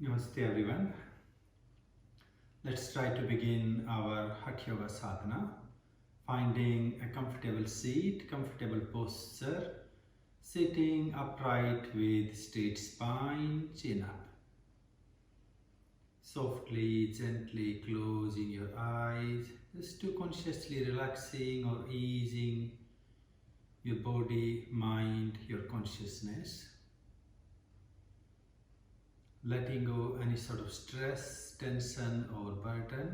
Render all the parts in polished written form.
Namaste everyone. Let's try to begin our Hatha Yoga Sadhana. Finding a comfortable seat, comfortable posture, sitting upright with straight spine, chin up. Softly, gently closing your eyes, just to consciously relaxing or easing your body, mind, your consciousness. Letting go any sort of stress, tension or burden.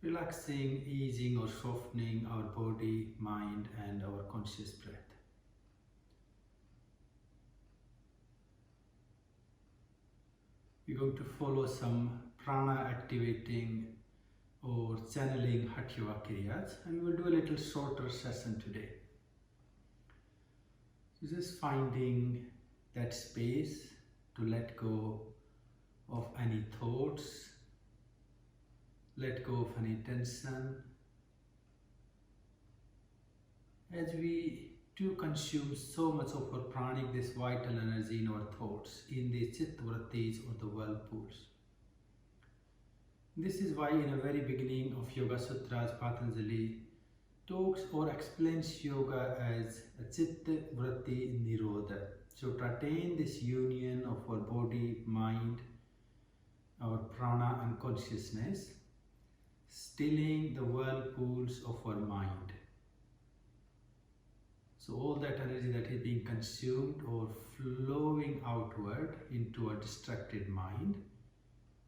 Relaxing, easing or softening our body, mind and our conscious breath. We're going to follow some prana activating or channeling Hatha Yoga Kriyas, and we will do a little shorter session today. So just finding that space to let go of any thoughts, let go of any tension. As we do consume so much of our pranic, this vital energy in our thoughts, in the chitta vrittis or the whirlpools. This is why in the very beginning of Yoga Sutras, Patanjali talks or explains yoga as a chitta vritti nirodha. So to attain this union of our body, mind, our prana and consciousness, stilling the whirlpools of our mind. So all that energy that is being consumed or flowing outward into a distracted mind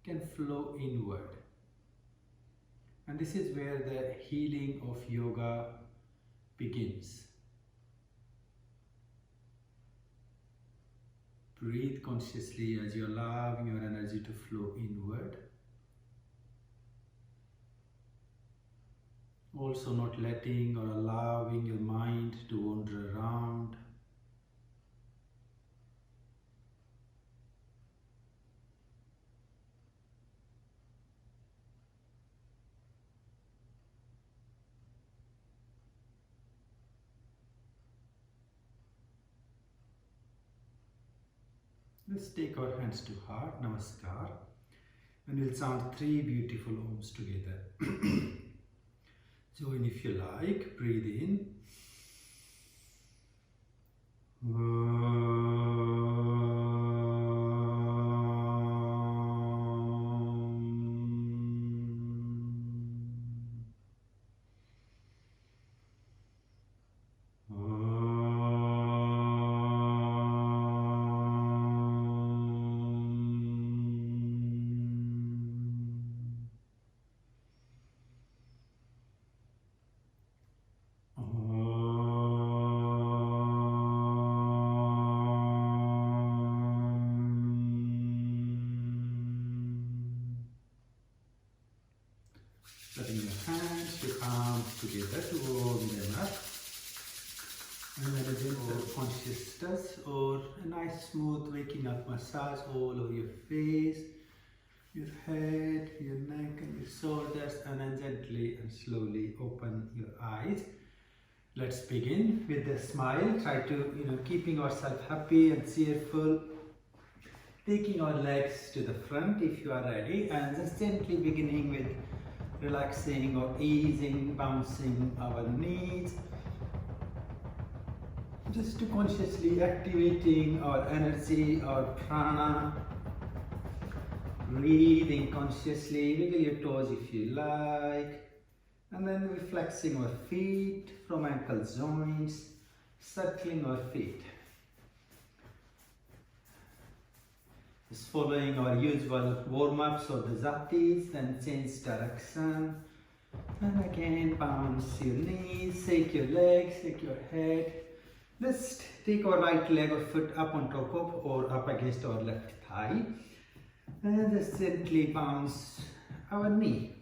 can flow inward. And this is where the healing of yoga begins. Breathe consciously as you allow your energy to flow inward. Also not letting or allowing your mind to wander around. Let's take our hands to heart, Namaskar, and we'll chant 3 beautiful Oms together. Join if you like, breathe in. Letting your hands, your arms together to warm them up. And then a gentle conscious touch or a nice smooth waking up massage all over your face, your head, your neck and your shoulders, and then gently and slowly open your eyes. Let's begin with a smile. Try to, keeping ourselves happy and cheerful. Taking our legs to the front if you are ready, and just gently beginning with relaxing or easing, bouncing our knees, just to consciously activating our energy, our prana. Breathing consciously, wiggle your toes if you like, and then we're flexing our feet from ankle joints, circling our feet. Just following our usual warm-ups or the jattis, then change direction. And again, bounce your knees, shake your legs, shake your head. Just take our right leg or foot up on top of or up against our left thigh. And just gently bounce our knee.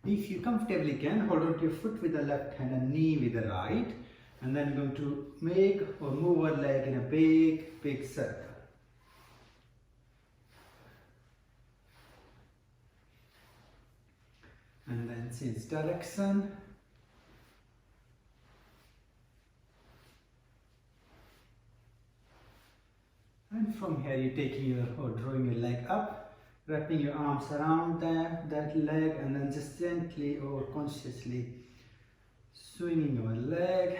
If you comfortably can, hold on to your foot with the left hand and knee with the right. And then we're going to make or move our leg in a big circle. And then change direction. And from here you're taking your, or drawing your leg up, wrapping your arms around that leg, and then just gently or consciously swinging your leg.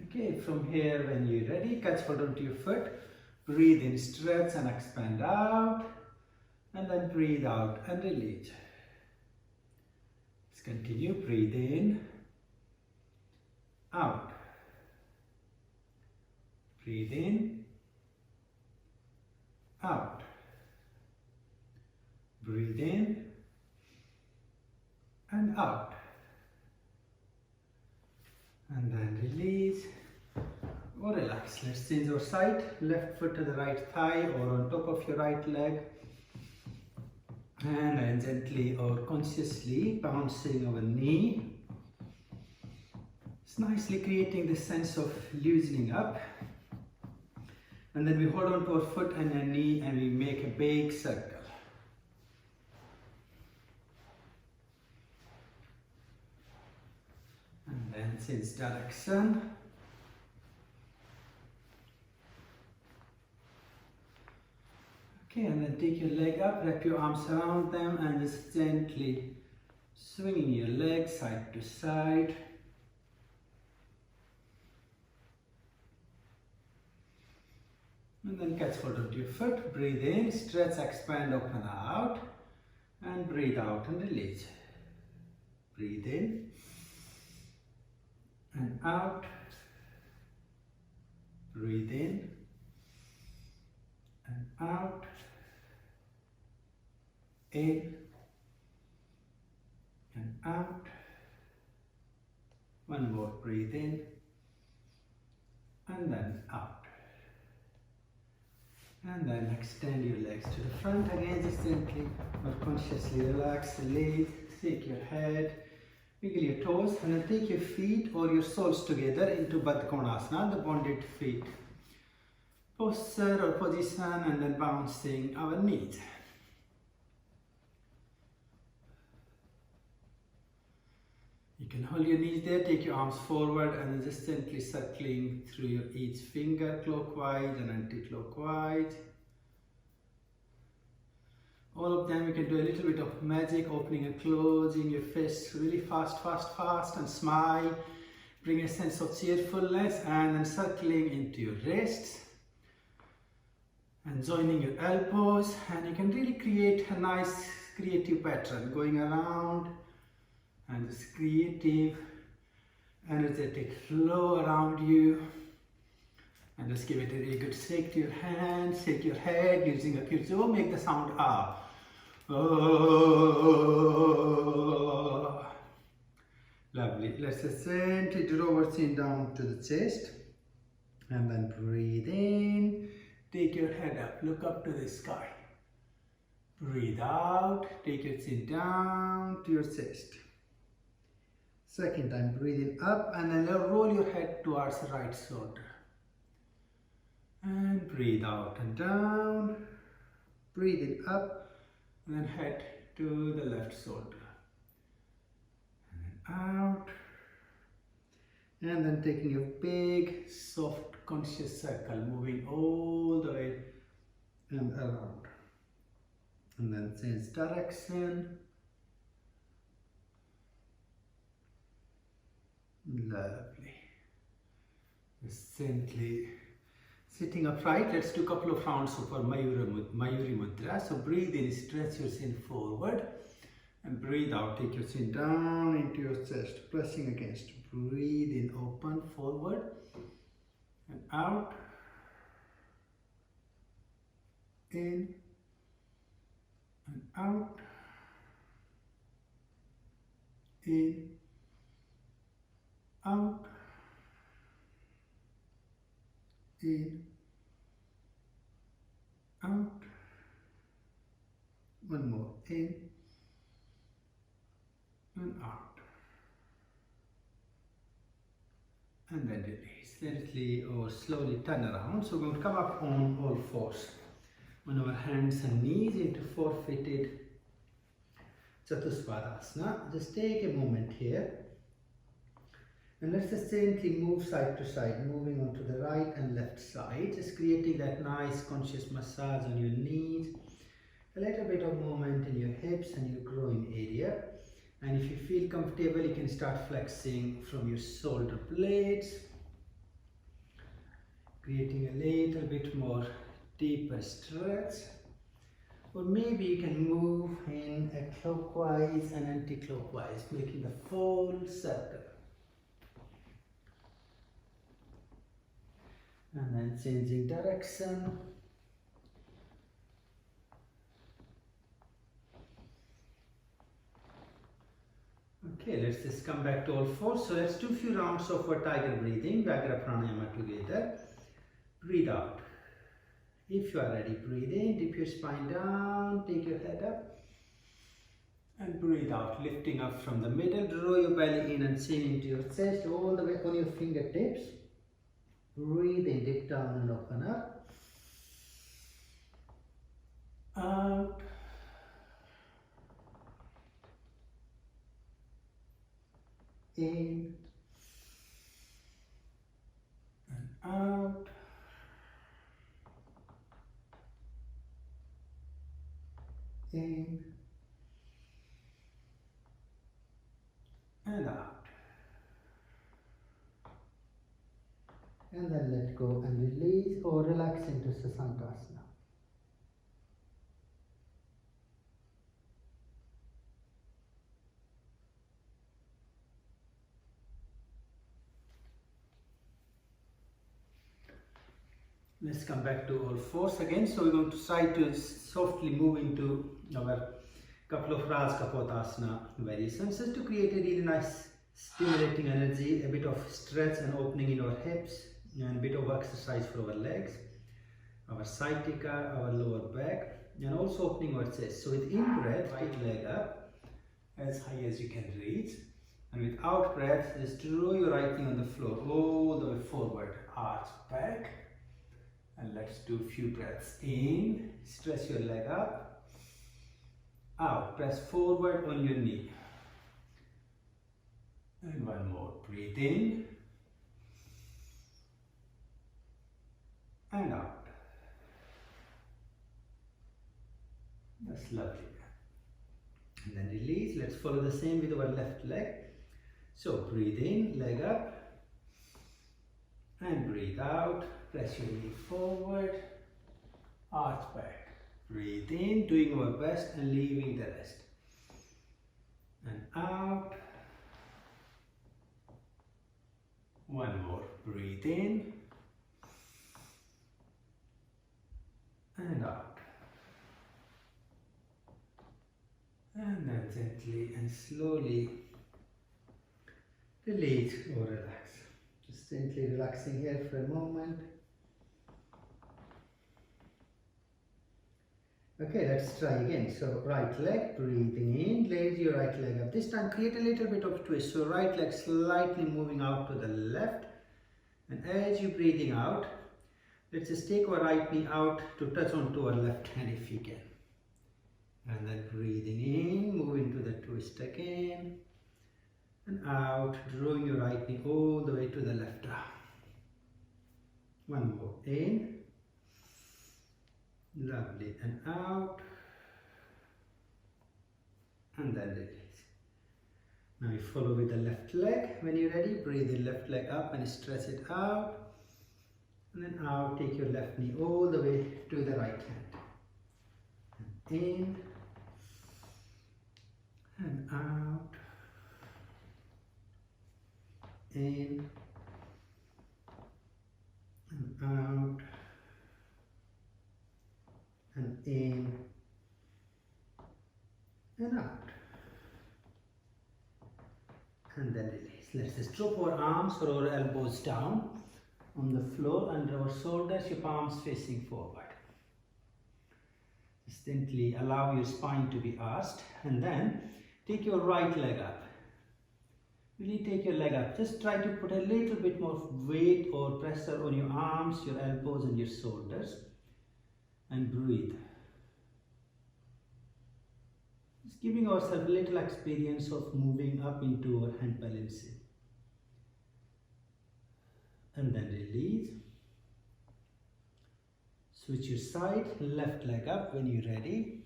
Okay, from here when you're ready, catch hold onto your foot, breathe in, stretch and expand out, and then breathe out and release. Let's continue, breathe in, out, breathe in, out, breathe in and out, and then release or relax. Let's change our side, left foot to the right thigh or on top of your right leg, and then gently or consciously bouncing our knee. It's nicely creating this sense of loosening up, and then we hold on to our foot and our knee and we make a big circle. And then change direction. Okay, and then take your leg up, wrap your arms around them and just gently swinging your leg side to side. And then catch hold of your foot, breathe in, stretch, expand, open out, and breathe out and release. Breathe in and out, breathe in and out, in and out. One more, breathe in and then out. And then extend your legs to the front again, just gently or consciously relax the legs, shake your head, wiggle your toes, and then take your feet or your soles together into Baddha Konasana, the bonded feet posture or position, and then bouncing our knees. You can hold your knees there, take your arms forward and then just gently circling through your each finger clockwise and anti-clockwise. All of them you can do a little bit of magic, opening and closing your fists really fast, fast, fast, and smile. Bring a sense of cheerfulness and then circling into your wrists and joining your elbows, and you can really create a nice creative pattern going around. And this creative, energetic flow around you. And just give it a really good shake to your hands, shake your head, using up your jaw, make the sound ah. Oh. Lovely. Let's just gently draw our chin down to the chest. And then breathe in, take your head up, look up to the sky. Breathe out, take your chin down to your chest. Second time, breathing up and then roll your head towards the right shoulder. And breathe out and down. Breathing up and then head to the left shoulder. And then out. And then taking a big, soft, conscious circle, moving all the way and around. And then change direction. Lovely. Just gently sitting upright. Let's do a couple of rounds of our Mayuri Mudra. So breathe in, stretch your chin forward, and breathe out, take your chin down into your chest, pressing against. Breathe in, open, forward, and out, in, and out, in, out, in, out, one more, in, and out, and then release. Gently or slowly turn around. So we're going to come up on all fours, on our hands and knees into four-footed chatuspada asana. Just take a moment here. And let's just gently move side to side, moving on to the right and left side, just creating that nice conscious massage on your knees, a little bit of movement in your hips and your groin area. And if you feel comfortable, you can start flexing from your shoulder blades, creating a little bit more deeper stretch. Or maybe you can move in a clockwise and anti-clockwise, making the full circle. And then changing direction. Okay, let's just come back to all fours. So let's do a few rounds of our tiger breathing, Vyagra Pranayama together. Breathe out. If you are ready, breathe in, dip your spine down, take your head up. And breathe out, lifting up from the middle, draw your belly in and chin into your chest, all the way on your fingertips. Breathe in, dip down and open up. Out. In. And out. In. And out. And then let go and release or relax into Sasangasana. Let's come back to all fours again. So we're going to try to softly move into our couple of rajakapota asana variations, just to create a really nice stimulating energy, a bit of stretch and opening in our hips, and a bit of exercise for our legs, our sciatica, our lower back, and also opening our chest. So with in breath, right leg up as high as you can reach, and with out breath, just draw your right knee on the floor all the way forward, arch back. And let's do a few breaths in, stretch your leg up, out, press forward on your knee. And one more, breathe in, and out. That's lovely. And then release, let's follow the same with our left leg. So breathe in, leg up, and breathe out. Press your knee forward, arch back. Breathe in, doing our best and leaving the rest. And out. One more, breathe in. And out. And then gently and slowly release or relax. Just gently relaxing here for a moment. Okay, let's try again. So right leg, breathing in, raise your right leg up. This time create a little bit of twist. So right leg slightly moving out to the left. And as you're breathing out, let's just take our right knee out to touch onto our left hand if you can. And then breathing in, move into the twist again. And out, drawing your right knee all the way to the left arm. One more, in. Lovely, and out, and then release. Now you follow with the left leg. When you're ready, breathe in left leg up and stretch it out, and then out, take your left knee all the way to the right hand. And in, and out, in, and out, and in, and out. And then release. Let's just drop our arms or our elbows down on the floor under our shoulders, your palms facing forward. Just gently allow your spine to be arched, and then take your right leg up. Really take your leg up. Just try to put a little bit more weight or pressure on your arms, your elbows and your shoulders. And breathe. Just giving ourselves a little experience of moving up into our hand balancing. and then release. Switch your side, left leg up when you're ready.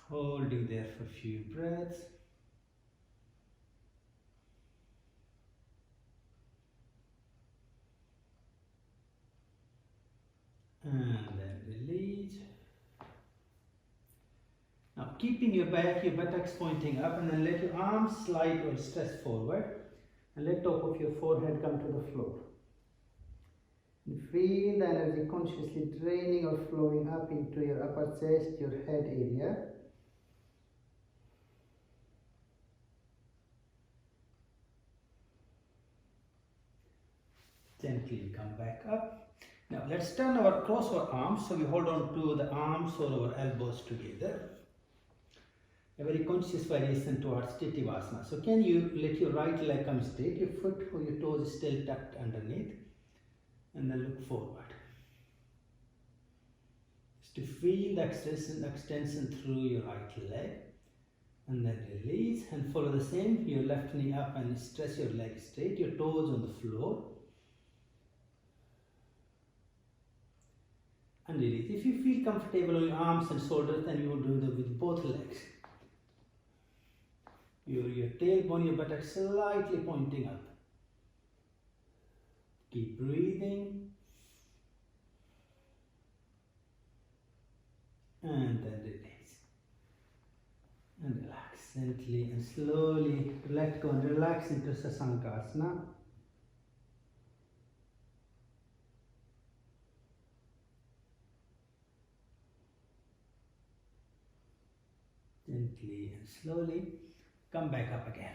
Hold you there for a few breaths. And then release. Now keeping your buttocks pointing up, and then let your arms slide or stress forward, and let top of your forehead come to the floor. And feel the energy consciously draining or flowing up into your upper chest, your head area. Gently come back up. Now let's cross our arms, so we hold on to the arms or our elbows together. A very conscious variation towards Asana. So can you let your right leg come straight, your foot or your toes still tucked underneath, and then look forward. Just to feel the extension through your right leg, and then release, and follow the same, your left knee up and stretch your leg straight, your toes on the floor. And release. If you feel comfortable on your arms and shoulders, then you will do that with both legs. Your tailbone, your buttocks slightly pointing up. Keep breathing. And then release. And relax gently and slowly. Let go and relax into Sasankasana. Gently and slowly come back up again.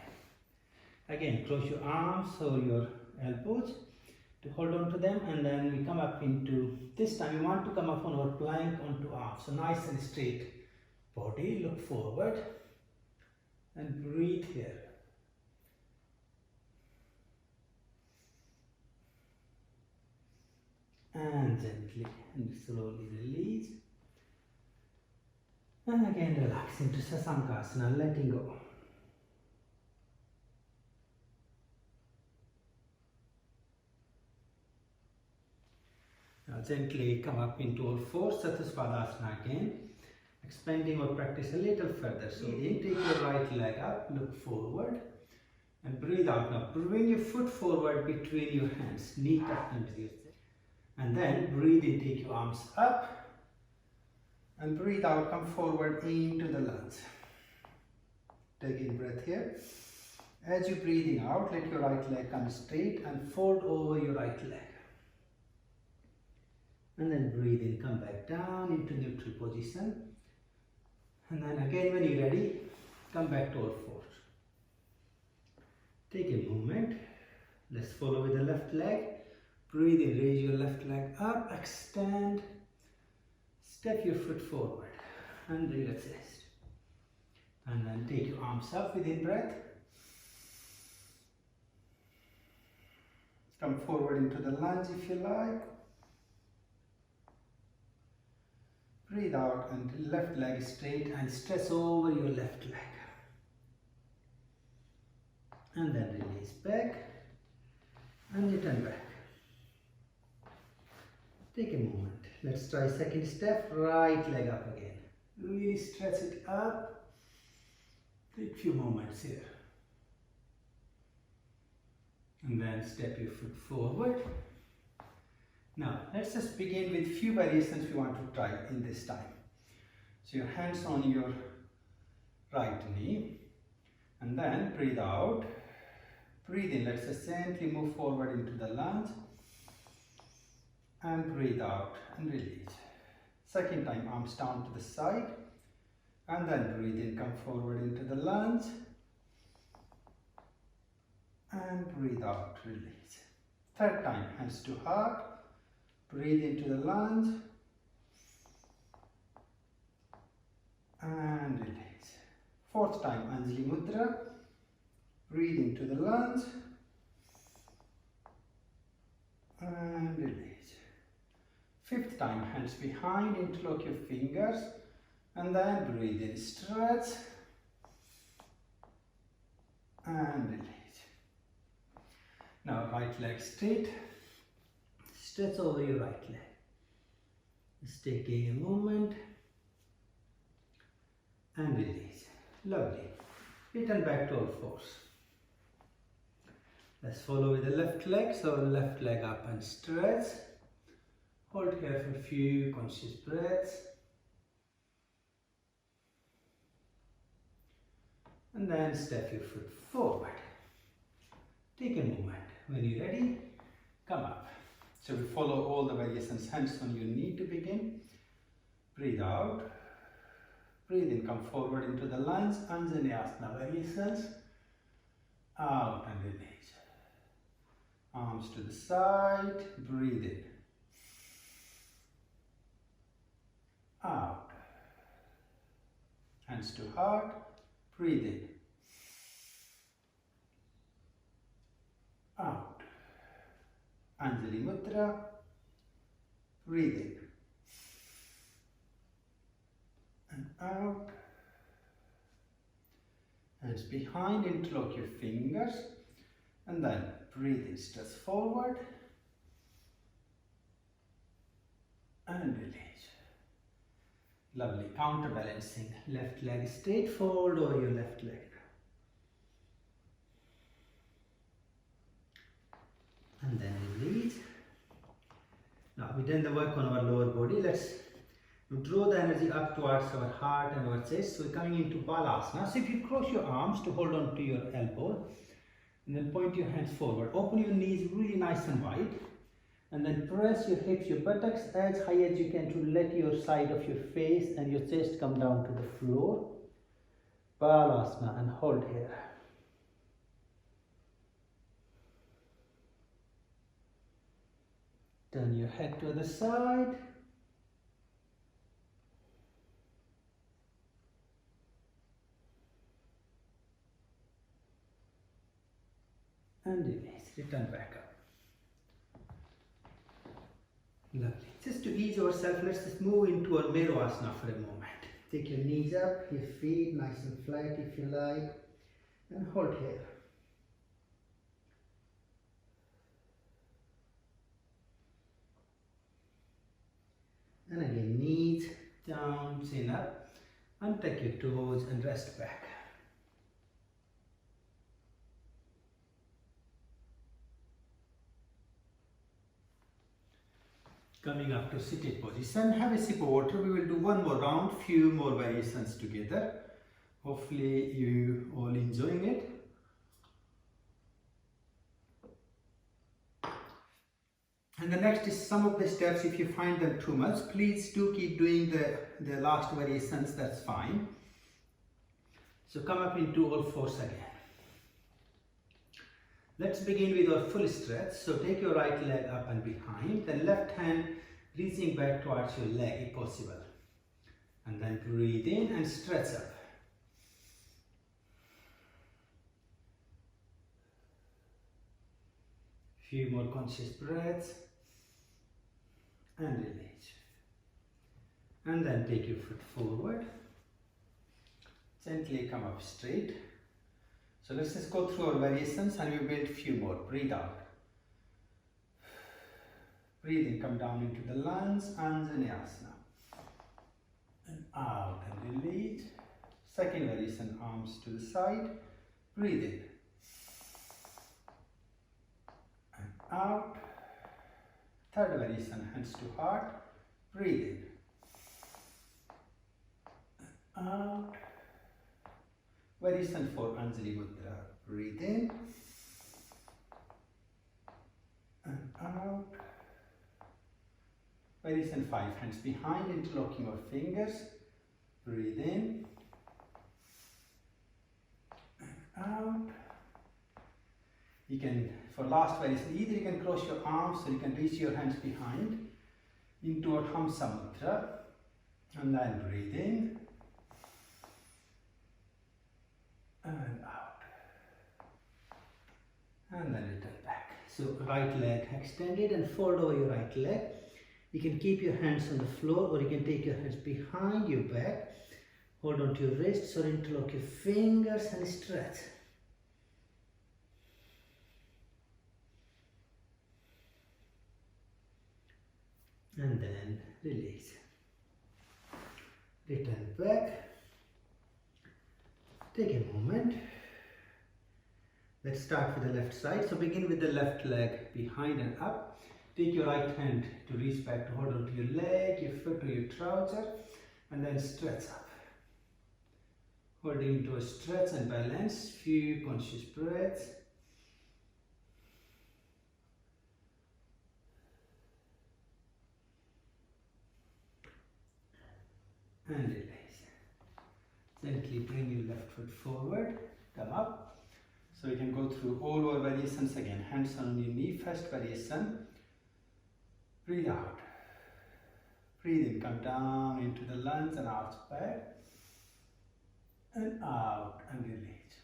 Again, close your arms or your elbows to hold on to them, and then we come up into, this time we want to come up on our plank onto arms. So nice and straight body, look forward and breathe here. And gently and slowly release. And again relax into Sasankasana, letting go. Now gently come up into all fours, chatuspada asana again. Expanding our practice a little further. So take your right leg up, look forward and breathe out. Now bring your foot forward between your hands, knee tucked into your chest. And then breathe in, take your arms up. And breathe out, come forward into the lunge. Take in breath here. As you're breathing out, let your right leg come straight and fold over your right leg. And then breathe in, come back down into neutral position. And then again when you're ready, come back to all fours. Take a moment. Let's follow with the left leg. Breathe in, raise your left leg up, extend. Step your foot forward and relax. And then take your arms up with in breath. Come forward into the lunge if you like. Breathe out and left leg straight and stretch over your left leg. And then release back and return back. Take a moment. Let's try second step, right leg up again. Really stretch it up. Take a few moments here. And then step your foot forward. Now, let's just begin with few variations we want to try in this time. So your hands on your right knee. And then breathe out. Breathe in. Let's just gently move forward into the lunge. And breathe out and release. Second time, arms down to the side. And then breathe in, come forward into the lunge. And breathe out, release. Third time, hands to heart. Breathe into the lunge. And release. Fourth time, Anjali Mudra. Breathe into the lunge. And release. Fifth time, hands behind, interlock your fingers, and then breathe in, stretch, and release. Now right leg straight, stretch over your right leg. Just taking a moment and release. Lovely. Return back to all fours. Let's follow with the left leg. So left leg up and stretch. Hold here for a few conscious breaths. And then step your foot forward. Take a moment. When you're ready, come up. So we follow all the variations. Hands on your knee to begin. Breathe out. Breathe in, come forward into the lunge, Asana variations. Out and release. Arms to the side, breathe in. Out. Hands to heart, breathe in. Out. Anjali Mudra, breathe in. And out. Hands behind, interlock your fingers. And then breathe in, stretch forward. And release. Lovely, counterbalancing. Left leg straight forward over your left leg. And then release. Now we've done the work on our lower body. Let's draw the energy up towards our heart and our chest. So we're coming into Balasana. So if you cross your arms to hold on to your elbow, and then point your hands forward. Open your knees really nice and wide. And then press your hips, your buttocks as high as you can to let your side of your face and your chest come down to the floor. Balasana, and hold here. Turn your head to the side. And release, return back up. Lovely. Just to ease ourselves, let's just move into our Asana for a moment. Take your knees up, your feet nice and flat if you like, and hold here. And again, knees down, chin up, untuck your toes and rest back. Coming up to seated position, have a sip of water. We will do one more round, few more variations together. Hopefully you all enjoying it. And the next is some of the steps. If you find them too much, please do keep doing the last variations, that's fine. So come up into all fours again. Let's begin with our full stretch. So take your right leg up and behind, then left hand reaching back towards your leg if possible. And then breathe in and stretch up. Few more conscious breaths. And release. And then take your foot forward. Gently come up straight. So let's just go through our variations and we build a few more. Breathe out. Breathe in, come down into the lunge, Asana. And out and release. Second variation, arms to the side. Breathe in. And out. Third variation, hands to heart. Breathe in. And out. Variation 4, Anjali Mudra. Breathe in. And out. Variation 5, hands behind, interlocking our fingers. Breathe in. And out. You can, for last variation, either you can cross your arms or you can reach your hands behind into our Hamsa Mudra. And then breathe in. And out. And then return back. So right leg extended and fold over your right leg. You can keep your hands on the floor or you can take your hands behind your back. Hold on to your wrists or interlock your fingers and stretch. and then release. Return back. Take a moment. Let's start with the left side. So begin with the left leg behind and up. Take your right hand to reach back to hold on to your leg, your foot or your trouser, and then stretch up. Holding into a stretch and balance, few conscious breaths. And release. Gently bring your left foot forward, come up. So you can go through all our variations again. Hands on your knee, first variation. Breathe out. Breathe in, come down into the lunge and arch back. And out and release.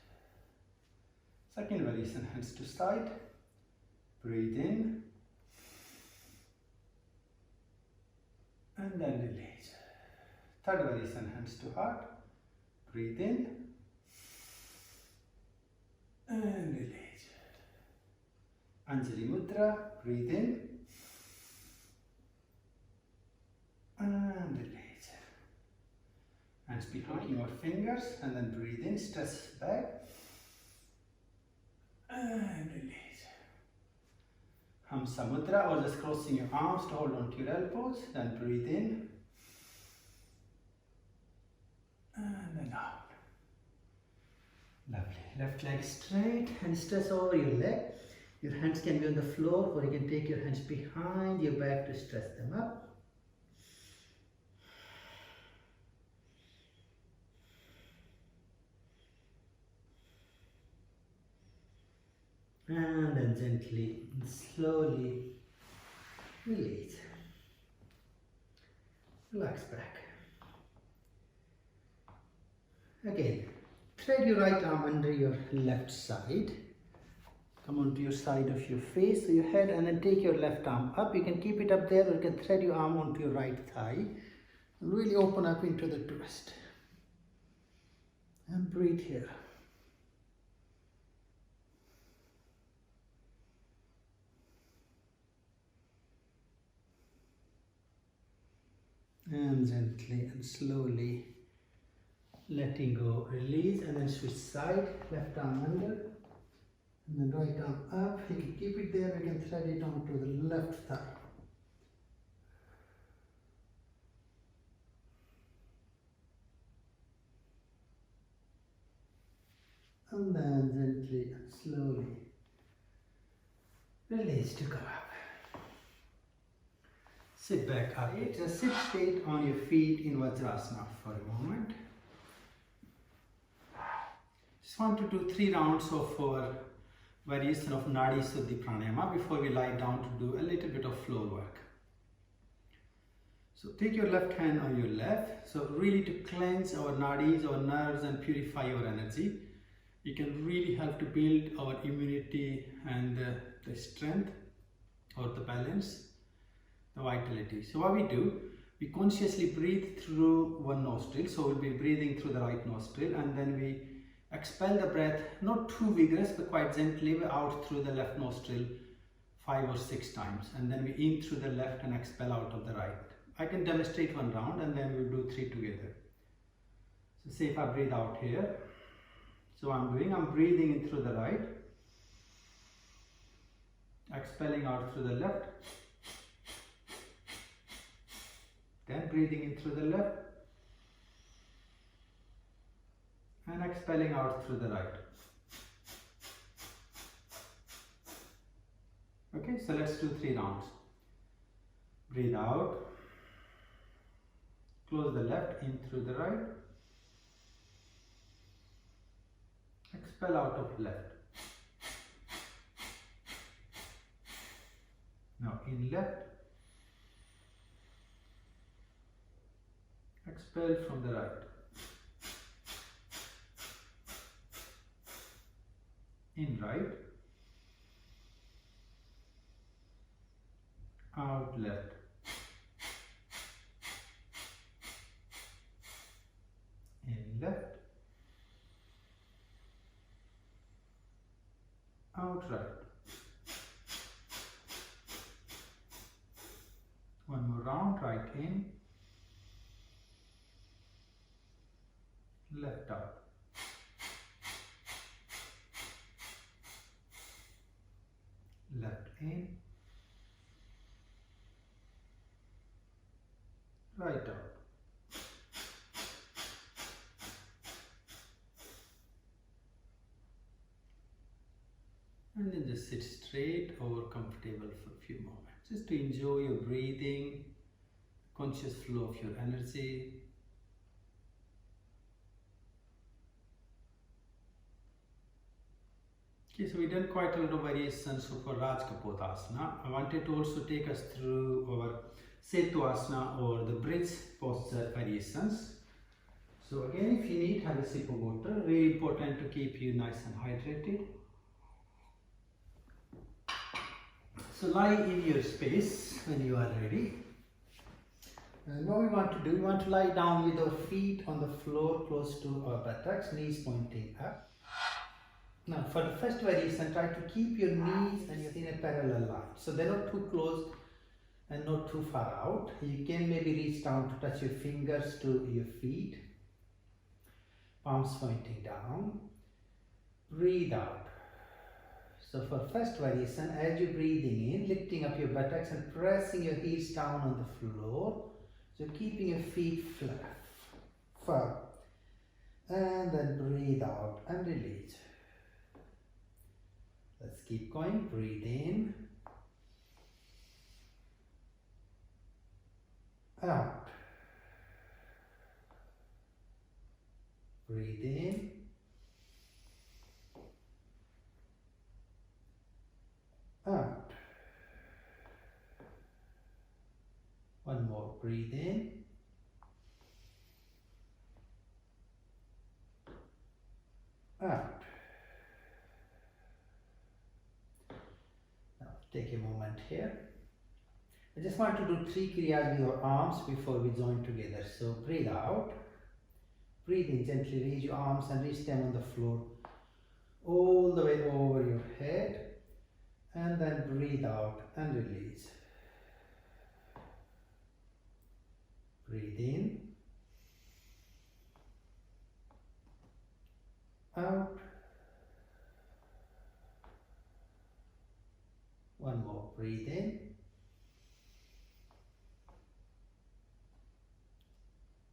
Second variation, hands to side. Breathe in. And then release. Third variation, hands to heart. Breathe in. And release. Anjali Mudra. Breathe in. And release. Hands behind your fingers and then breathe in, stretch back. And release. Hamsa Mudra, or just crossing your arms to hold on to your elbows. Then breathe in. And then out. Lovely. Left leg straight and stretch over your leg. Your hands can be on the floor, or you can take your hands behind your back to stretch them up. And then gently and slowly release. Relax back. Again, thread your right arm under your left side. Come onto your side of your face, so your head, and then take your left arm up. You can keep it up there, or you can thread your arm onto your right thigh. And really open up into the twist. And breathe here. And gently and slowly letting go, release, and then switch side, left arm under, and then right arm up. You can keep it there, you can thread it onto the left thigh. And then gently and slowly release to go up. Sit back up. Just sit straight on your feet in Vajrasana for a moment. Just want to do 3 rounds of our variation of Nadi Sadhana Pranayama before we lie down to do a little bit of floor work. So take your left hand on your left. So really to cleanse our nadis, our nerves, and purify our energy. It can really help to build our immunity and the strength or the balance. The vitality. So what we do, we consciously breathe through one nostril. So we'll be breathing through the right nostril, and then we expel the breath, not too vigorous, but quite gently out through the left nostril 5 or 6 times. And then we in through the left and expel out of the right. I can demonstrate 1 round, and then we'll do 3 together. So say if I breathe out here. So I'm breathing in through the right, expelling out through the left. Then breathing in through the left and expelling out through the right. Okay, so let's do 3 rounds. Breathe out, close the left, in through the right, expel out of left. Now in left, expel from the right. In right, out left. In left, out right. One more round, right in, left out. Left in, right out. And then just sit straight or comfortable for a few moments. Just to enjoy your breathing, conscious flow of your energy. Okay, so we've done quite a lot of variations for Rajakapota Asana. I wanted to also take us through our Setu Asana or the bridge posture variations. So again, if you need, have a sip of water. Really important to keep you nice and hydrated. So lie in your space when you are ready. And what we want to do, we want to lie down with our feet on the floor close to our buttocks, knees pointing up. Now for the first variation, try to keep your knees and your in a parallel line. So they're not too close and not too far out. You can maybe reach down to touch your fingers to your feet. Palms pointing down. Breathe out. So for first variation, as you're breathing in, lifting up your buttocks and pressing your heels down on the floor. So keeping your feet flat, firm. And then breathe out and release. Let's keep going. Breathe in. Out. Breathe in. Out. One more. Breathe in. Out. Now take a moment here. I just want to do 3 kriyas with your arms before we join together. So breathe out. Breathe in, gently raise your arms and reach them on the floor all the way over your head. And then breathe out and release. Breathe in. Out. One more. Breathe in.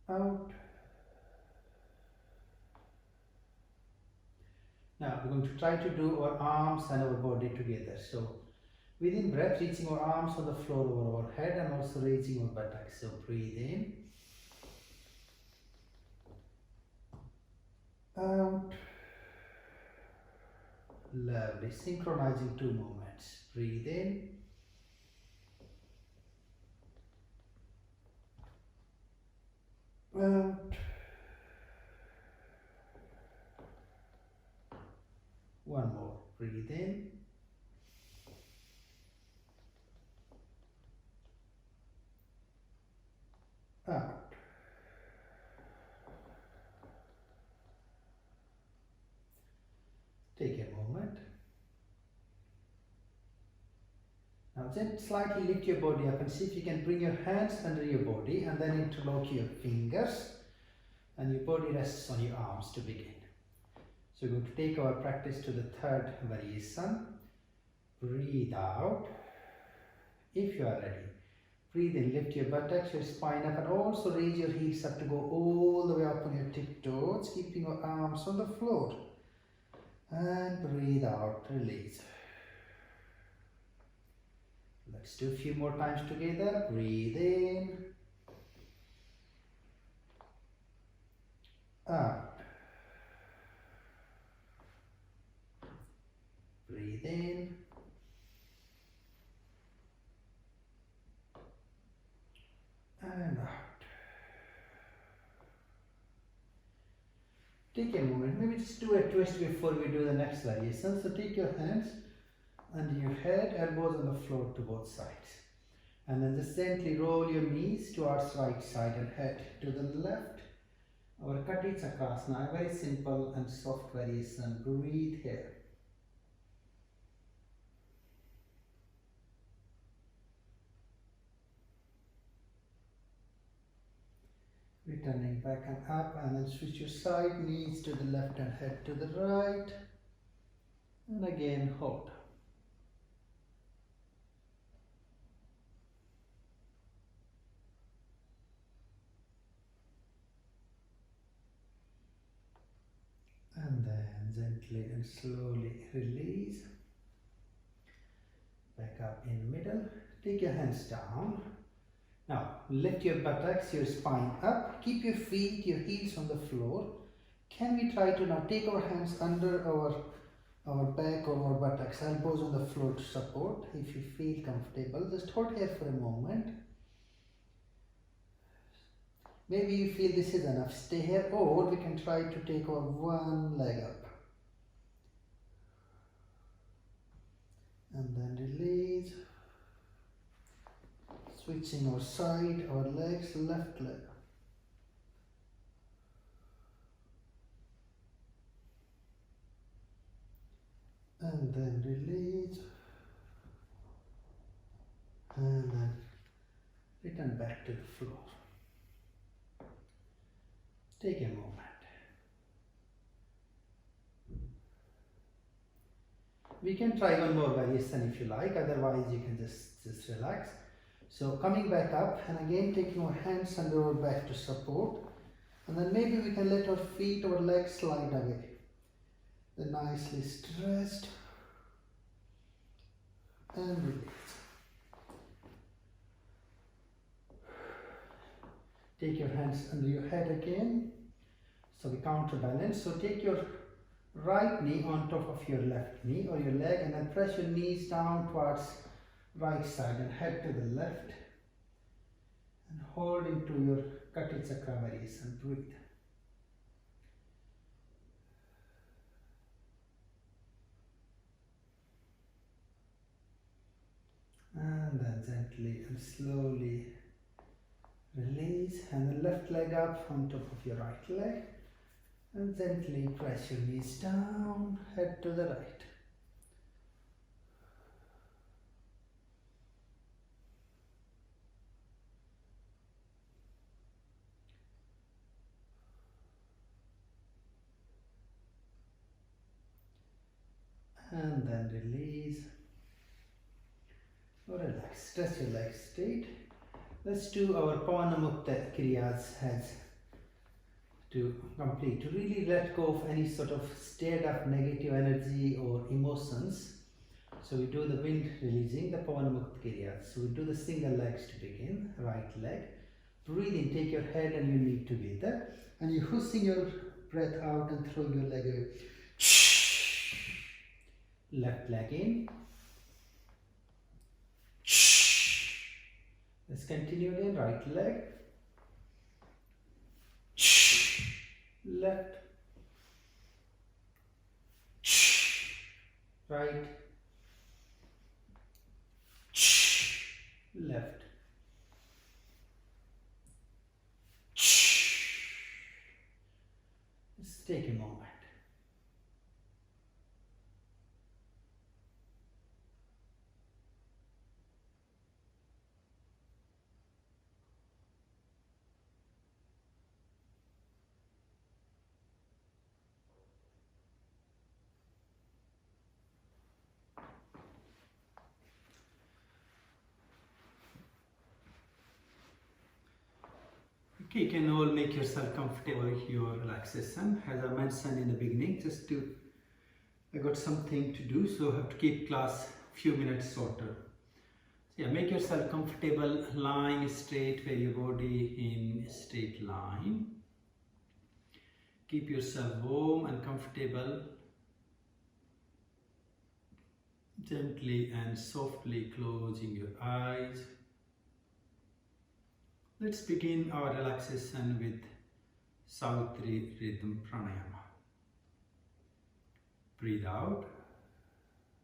Out. Now we're going to try to do our arms and our body together. So within breath, reaching our arms on the floor over our head and also raising our buttocks. So breathe in. Out. Lovely. Synchronizing 2 movements. Breathe in. Out. One more. Breathe in. Out. Take a moment. Now then slightly lift your body up and see if you can bring your hands under your body and then interlock your fingers and your body rests on your arms to begin. So we're going to take our practice to the 3rd variation. Breathe out. If you are ready, breathe in, lift your buttocks, your spine up and also raise your heels up to go all the way up on your tiptoes, keeping your arms on the floor. And breathe out, release. Let's do a few more times together. Breathe in. Out. Breathe in. And out. Take a moment, maybe just do a twist before we do the next variation. So take your hands under your head, elbows on the floor to both sides. And then just gently roll your knees towards right side and head to the left. Our Kati Chakrasana, a very simple and soft variation. Breathe here. Returning back and up, and then switch your side, knees to the left and head to the right. And again hold. And then gently and slowly release. Back up in the middle. Take your hands down. Now lift your buttocks, your spine up. Keep your feet, your heels on the floor. Can we try to now take our hands under our back or our buttocks, elbows on the floor to support. If you feel comfortable, just hold here for a moment. Maybe you feel this is enough, stay here, or we can try to take our one leg up. And then release. Switching our side, our legs, left leg. And then release. And then return back to the floor. Take a moment. We can try one more variation if you like, otherwise you can just relax. So coming back up and again taking our hands under our back to support, and then maybe we can let our feet or legs slide away. Then nicely stretched and release. Take your hands under your head again. So we counterbalance. So take your right knee on top of your left knee or your leg, and then press your knees down towards right side and head to the left. And hold into your Kati Chakra variation. Breathe. And then gently and slowly release, and the left leg up on top of your right leg, and gently press your knees down, head to the right. And then release or relax. Stretch your legs straight. Let's do our prana-Apana Kriyas as to complete, to really let go of any sort of state of negative energy or emotions. So we do the wind releasing, the prana-Apana Kriyas. So we do the single legs to begin, right leg. Breathe in, take your head and your knee together, and you're hosting your breath out and throw your leg away. Left leg in. Let's continue again, right leg. Left. Right. Left. Let's take a moment. Okay, you can all make yourself comfortable with your relaxation. As I mentioned in the beginning, I got something to do, so I have to keep class few minutes shorter. So yeah, make yourself comfortable, lying straight where your body in a straight line. Keep yourself warm and comfortable. Gently and softly closing your eyes. Let's begin our relaxation with Savitri Rhythm Pranayama. Breathe out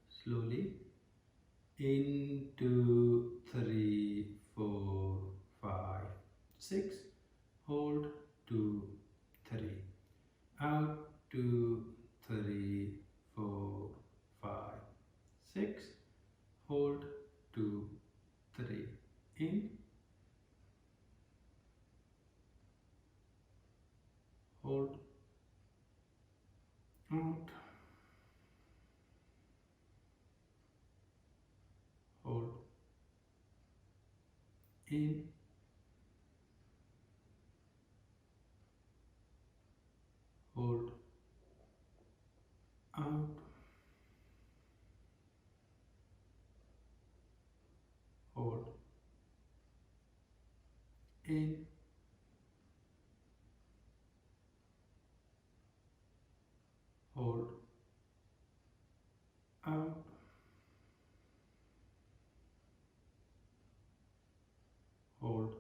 slowly. In, 2, 3, 4, 5, 6. Hold, 2, 3. Out, 2, 3, 4, 5, 6. Hold, 2, 3. In. in, hold, out, hold, in, hold, out, hold,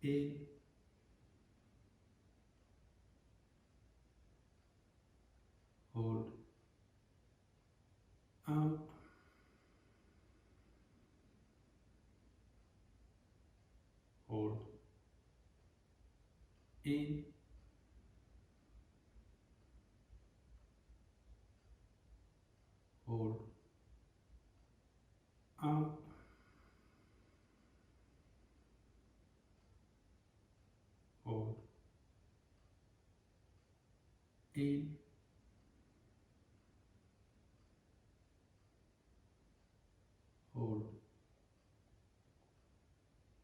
in, hold, out, hold, in, hold, out, hold, in, hold,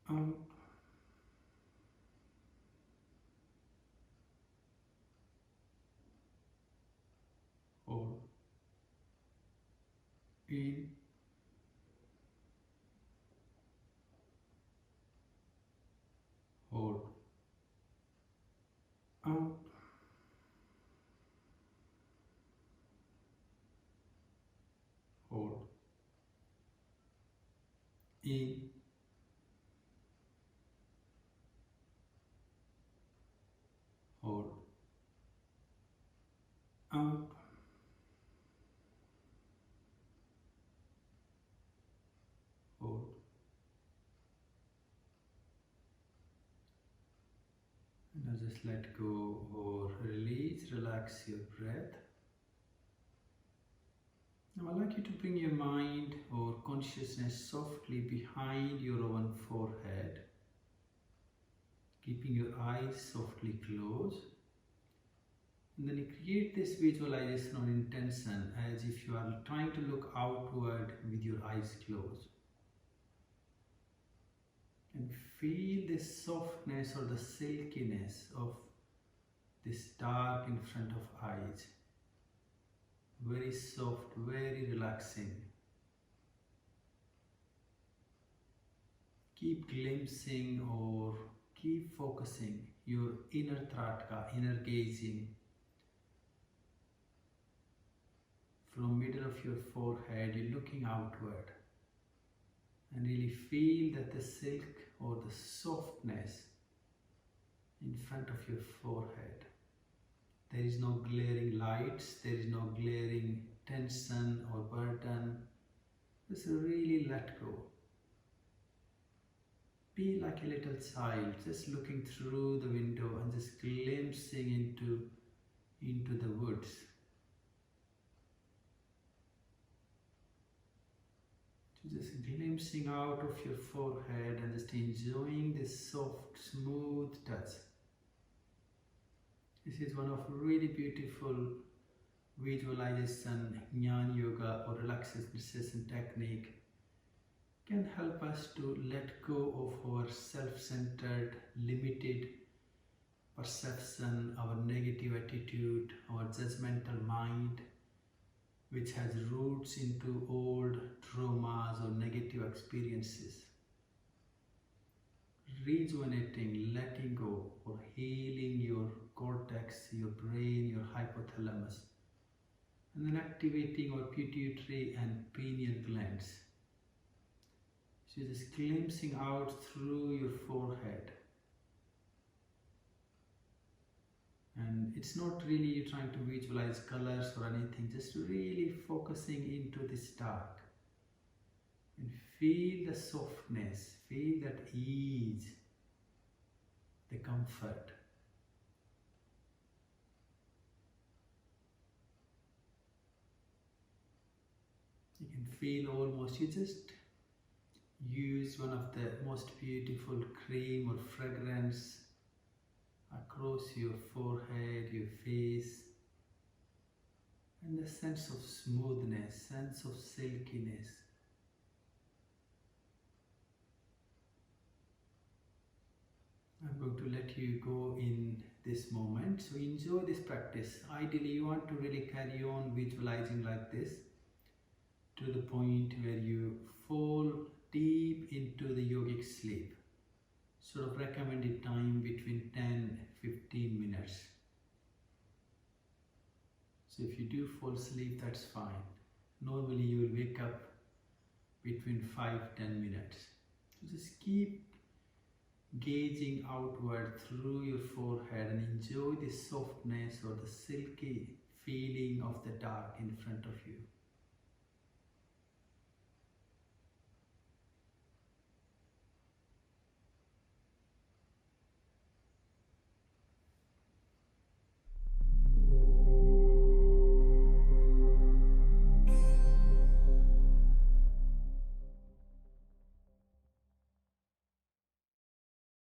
out, hold, in, hold, out, hold, in, hold, out, hold. And now just let go or release, relax your breath. Now I'd like you to bring your mind or consciousness softly behind your own forehead, keeping your eyes softly closed. And then you create this visualization or intention as if you are trying to look outward with your eyes closed. And feel the softness or the silkiness of this dark in front of eyes. Very soft, very relaxing. Keep glimpsing or keep focusing your inner tratka, inner gazing. From middle of your forehead, you're looking outward. And really feel that the silk or the softness in front of your forehead. There is no glaring lights, there is no glaring tension or burden. Just really let go. Be like a little child, just looking through the window and just glimpsing into the woods. Just glimpsing out of your forehead and just enjoying this soft, smooth touch. This is one of really beautiful visualization, Jnana Yoga or relaxation technique. Can help us to let go of our self-centered, limited perception, our negative attitude, our judgmental mind, which has roots into old traumas or negative experiences. Rejuvenating, letting go, or healing your cortex, your brain, your hypothalamus, and then activating our pituitary and pineal glands. So just glimpsing out through your forehead. And it's not really you trying to visualize colors or anything, just really focusing into this dark. And feel the softness, feel that ease, the comfort. You can feel almost, you just use one of the most beautiful cream or fragrance across your forehead, your face, and the sense of smoothness, sense of silkiness. I'm going to let you go in this moment. So enjoy this practice. Ideally, you want to really carry on visualizing like this to the point where you fall deep into the yogic sleep. Sort of recommended time between 10-15 minutes. So if you do fall asleep, that's fine. Normally you will wake up between 5-10 minutes. So just keep gazing outward through your forehead and enjoy the softness or the silky feeling of the dark in front of you.